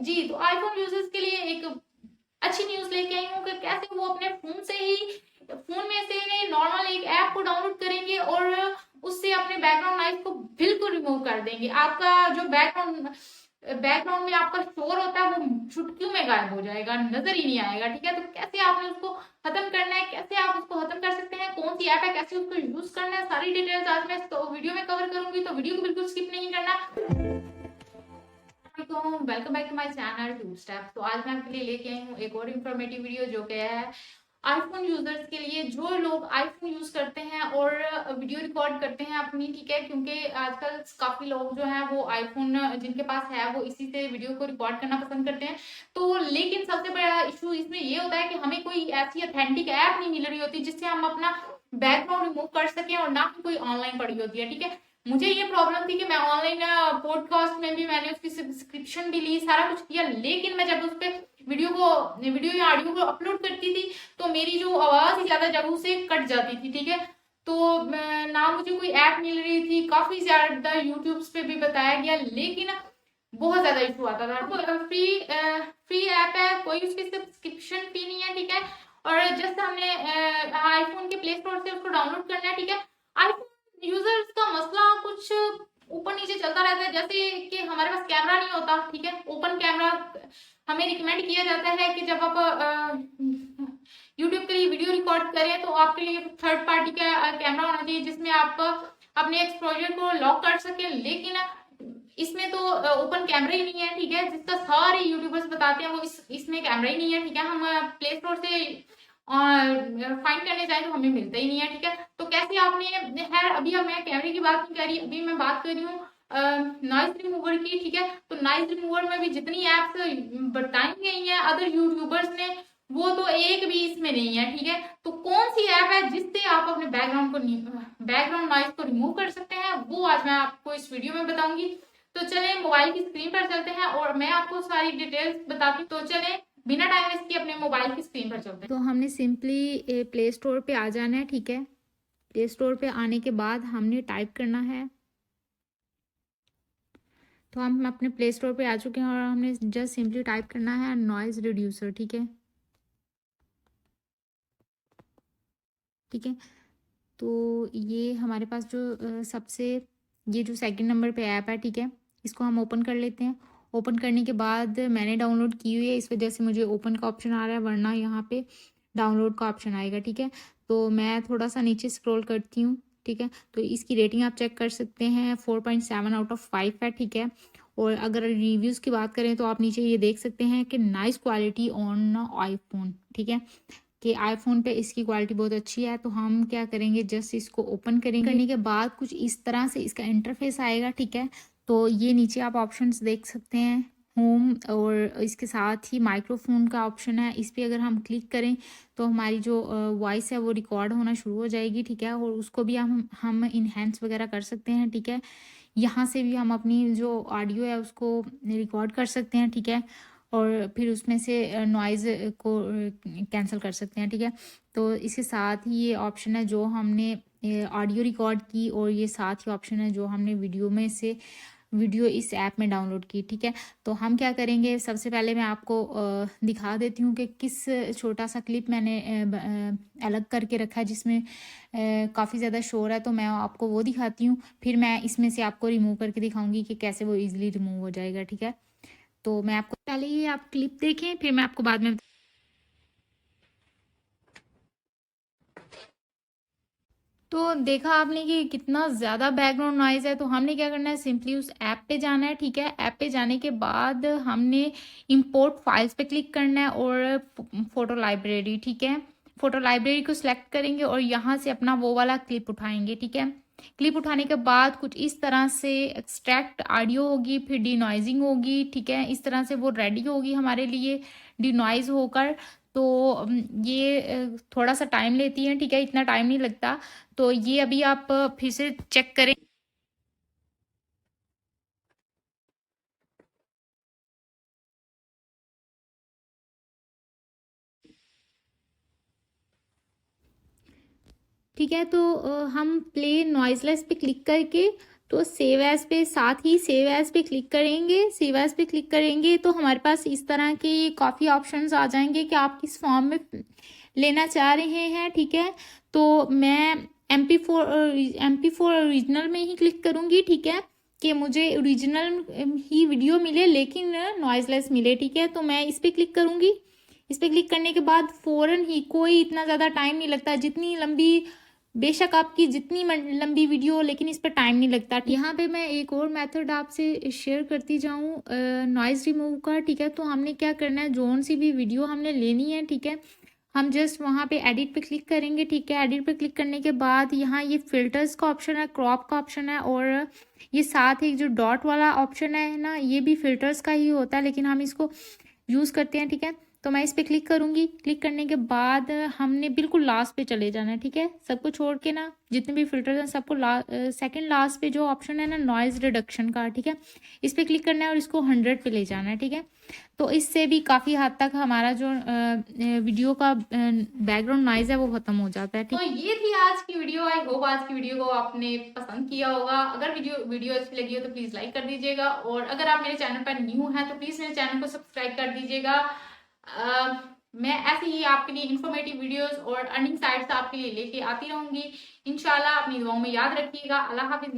जी, तो iPhone users के लिए एक अच्छी न्यूज लेके आई हूँ कि कैसे वो अपने फोन में से नॉर्मल एक ऐप को डाउनलोड करेंगे और उससे अपने बैकग्राउंड नॉइज को बिल्कुल रिमूव कर देंगे। आपका जो बैकग्राउंड में आपका शोर होता है वो चुटकियों में गायब हो जाएगा, नजर ही नहीं आएगा। ठीक है, तो कैसे आपने उसको खत्म करना है, कैसे आप उसको खत्म कर सकते हैं, कौन सी ऐप है, कैसे उसको यूज करना है, सारी डिटेल्स आज मैं तो वीडियो में कवर करूंगी, तो वीडियो को बिल्कुल स्किप नहीं करना। Welcome back to my channel two step. तो आज मैं आपके लिए लेके आई हूँ एक और इन्फॉर्मेटिव वीडियो जो कि है आईफोन यूजर्स के लिए, जो लोग आईफोन यूज करते हैं और वीडियो रिकॉर्ड करते हैं अपनी। ठीक है, क्योंकि आजकल काफी लोग जो हैं वो आईफोन जिनके पास है वो इसी से वीडियो को रिकॉर्ड करना पसंद करते हैं। तो लेकिन सबसे बड़ा इशू इसमें ये होता है कि हमें कोई ऐसी ऑथेंटिक ऐप नहीं मिल रही होती जिससे हम अपना बैकग्राउंड रिमूव कर सकें, और ना ही कोई ऑनलाइन पड़ी होती है। ठीक है, मुझे ये प्रॉब्लम थी कि मैं ऑनलाइन पॉडकास्ट में भी मैंने उसकी सब्सक्रिप्शन भी ली, सारा कुछ किया, लेकिन मैं जब उस पर वीडियो या ऑडियो को अपलोड करती थी तो मेरी जो आवाज ही ज्यादा जगहों से कट जाती थी। ठीक है, तो ना मुझे कोई ऐप मिल रही थी, काफी ज्यादा यूट्यूब पे भी बताया गया, लेकिन बहुत ज्यादा इशू आता था। तो फ्री ऐप है, कोई उसकी सब्सक्रिप्शन फी नहीं है। ठीक है, और जस्ट हमने आईफोन के प्ले स्टोर से उसको डाउनलोड करना है। ठीक है, आईफोन यूजर्स का मसला कुछ ऊपर नीचे चलता रहता है, जैसे कि हमारे पास कैमरा नहीं होता। ठीक है, ओपन कैमरा हमें रिकमेंड किया जाता है कि जब आप यूट्यूब के लिए वीडियो रिकॉर्ड करें तो आपके लिए थर्ड पार्टी का कैमरा होना चाहिए जिसमें आप अपने एक्सपोजर को लॉक कर सके, लेकिन इसमें तो ओपन कैमरा ही नहीं है। ठीक है, जिसका सारे यूट्यूबर्स बताते हैं वो इसमें कैमरा ही नहीं है। ठीक है, हम प्ले स्टोर से फाइंड करने जाए तो हमें मिलता ही नहीं है। ठीक है, तो कैसे आपने खैर अभी अब मैं कैमरे की बात नहीं कर रही, अभी मैं बात कर रही हूँ नॉइज रिमूवर की। ठीक है, तो नॉइज रिमूवर में भी जितनी एप्स बताई गई हैं अदर यूट्यूबर्स ने, वो तो एक भी इसमें नहीं है। ठीक है, तो कौन सी ऐप है जिससे आप अपने बैकग्राउंड नॉइज को रिमूव कर सकते हैं, वो आज मैं आपको इस वीडियो में बताऊंगी। तो चले मोबाइल की स्क्रीन पर चलते हैं और मैं आपको सारी डिटेल्स बताती हूँ। तो चले बिना टाइम वेस्ट किए अपने मोबाइल की स्क्रीन पर चलते हैं। तो हमने सिंपली प्ले स्टोर पे आ जाना है। ठीक है, प्ले स्टोर पे आने के बाद हमने टाइप करना है। तो हम अपने प्ले स्टोर पे आ चुके हैं और हमने जस्ट सिंपली टाइप करना है नॉइज रिड्यूसर। ठीक है, ठीक है। तो ये हमारे पास जो सबसे ये जो सेकंड नंबर पे ऐप है, ठीक है, इसको हम ओपन कर लेते हैं। ओपन करने के बाद मैंने डाउनलोड की हुई है, इस वजह से मुझे ओपन का ऑप्शन आ रहा है, वरना यहाँ पे डाउनलोड का ऑप्शन आएगा। ठीक है, तो मैं थोड़ा सा नीचे स्क्रॉल करती हूँ। ठीक है, तो इसकी रेटिंग आप चेक कर सकते हैं, 4.7 आउट ऑफ 5 है। ठीक है, और अगर रिव्यूज़ की बात करें तो आप नीचे ये देख सकते हैं कि नाइस क्वालिटी ऑन आईफोन। ठीक है, कि आईफोन पे इसकी क्वालिटी बहुत अच्छी है। तो हम क्या करेंगे, जस्ट इसको ओपन करेंगे। करने के बाद कुछ इस तरह से इसका इंटरफेस आएगा। ठीक है, तो ये नीचे आप ऑप्शंस देख सकते हैं, होम, और इसके साथ ही माइक्रोफोन का ऑप्शन है। इस पर अगर हम क्लिक करें तो हमारी जो वॉइस है वो रिकॉर्ड होना शुरू हो जाएगी। ठीक है, और उसको भी हम इन्हेंस वगैरह कर सकते हैं। ठीक है, यहाँ से भी हम अपनी जो ऑडियो है उसको रिकॉर्ड कर सकते हैं। ठीक है, और फिर उसमें से नॉइज़ को कैंसिल कर सकते हैं। ठीक है, तो इसके साथ ही ये ऑप्शन है जो हमने ऑडियो रिकॉर्ड की, और ये साथ ही ऑप्शन है जो हमने वीडियो में से वीडियो इस ऐप में डाउनलोड की। ठीक है, तो हम क्या करेंगे, सबसे पहले मैं आपको दिखा देती हूँ कि किस छोटा सा क्लिप मैंने अलग करके रखा है जिसमें काफ़ी ज़्यादा शोर है, तो मैं आपको वो दिखाती हूँ। फिर मैं इसमें से आपको रिमूव करके दिखाऊंगी कि कैसे वो इजीली रिमूव हो जाएगा। ठीक है, तो मैं आपको पहले ये आप क्लिप देखें, फिर मैं आपको बाद में तो देखा आपने कि कितना ज़्यादा बैकग्राउंड नॉइज़ है। तो हमने क्या करना है, सिंपली उस ऐप पे जाना है। ठीक है, ऐप पे जाने के बाद हमने इंपोर्ट फाइल्स पे क्लिक करना है और फोटो लाइब्रेरी। ठीक है, फोटो लाइब्रेरी को सिलेक्ट करेंगे और यहाँ से अपना वो वाला क्लिप उठाएंगे। ठीक है, क्लिप उठाने के बाद कुछ इस तरह से एक्सट्रैक्ट ऑडियो होगी, फिर डिनॉइजिंग होगी। ठीक है, इस तरह से वो रेडी होगी हमारे लिए डिनॉइज होकर। तो ये थोड़ा सा टाइम लेती है। ठीक है, इतना टाइम नहीं लगता। तो ये अभी आप फिर से चेक करें। ठीक है, तो हम प्ले नॉइजलेस पे क्लिक करके तो सेव एज पे, साथ ही सेव एज पे क्लिक करेंगे। सेव एज पे क्लिक करेंगे तो हमारे पास इस तरह के काफ़ी ऑप्शंस आ जाएंगे कि आप किस फॉर्म में लेना चाह रहे हैं, ठीक है। तो मैं MP4 ओरिजिनल में ही क्लिक करूँगी, ठीक है, कि मुझे ओरिजिनल ही वीडियो मिले लेकिन नॉइजलेस मिले, ठीक है। तो मैं इस पर क्लिक करूँगी। इस पर क्लिक करने के बाद फ़ौरन ही, कोई इतना ज़्यादा टाइम नहीं लगता, जितनी लंबी, बेशक आपकी जितनी लंबी वीडियो हो लेकिन इस पर टाइम नहीं लगता। यहाँ पे मैं एक और मेथड आपसे शेयर करती जाऊँ नॉइज़ रिमूव का, ठीक है। तो हमने क्या करना है, जोन सी भी वीडियो हमने लेनी है, ठीक है, हम जस्ट वहाँ पे एडिट पे क्लिक करेंगे, ठीक है। एडिट पे क्लिक करने के बाद यहाँ ये फिल्टर्स का ऑप्शन है, क्रॉप का ऑप्शन है, और ये साथ ही जो डॉट वाला ऑप्शन है ना, ये भी फिल्टर्स का ही होता है लेकिन हम इसको यूज़ करते हैं, ठीक है। तो मैं इस पर क्लिक करूँगी। क्लिक करने के बाद हमने बिल्कुल लास्ट पे चले जाना है, ठीक है। सबको छोड़ के ना, जितने भी फिल्टर्स हैं सबको सेकंड लास्ट पे जो ऑप्शन है ना नॉइज़ रिडक्शन का, ठीक है, इस पर क्लिक करना है और इसको 100 पे ले जाना है, ठीक है। तो इससे भी काफ़ी हद तक हमारा जो वीडियो का बैकग्राउंड नॉइज़ है वो ख़त्म हो जाता है, ठीक। तो ये थी आज की वीडियो। आई होप आज की वीडियो को आपने पसंद किया होगा। अगर वीडियो अच्छी लगी हो तो प्लीज लाइक कर दीजिएगा, और अगर आप मेरे चैनल पर न्यू हैं तो प्लीज मेरे चैनल को सब्सक्राइब कर दीजिएगा। मैं ऐसे ही आपके लिए इंफॉर्मेटिव वीडियोस और अर्निंग साइट्स आपके लिए लेके आती रहूंगी। इंशाल्लाह अपनी दुआओं में याद रखिएगा। अल्लाह हाफिज।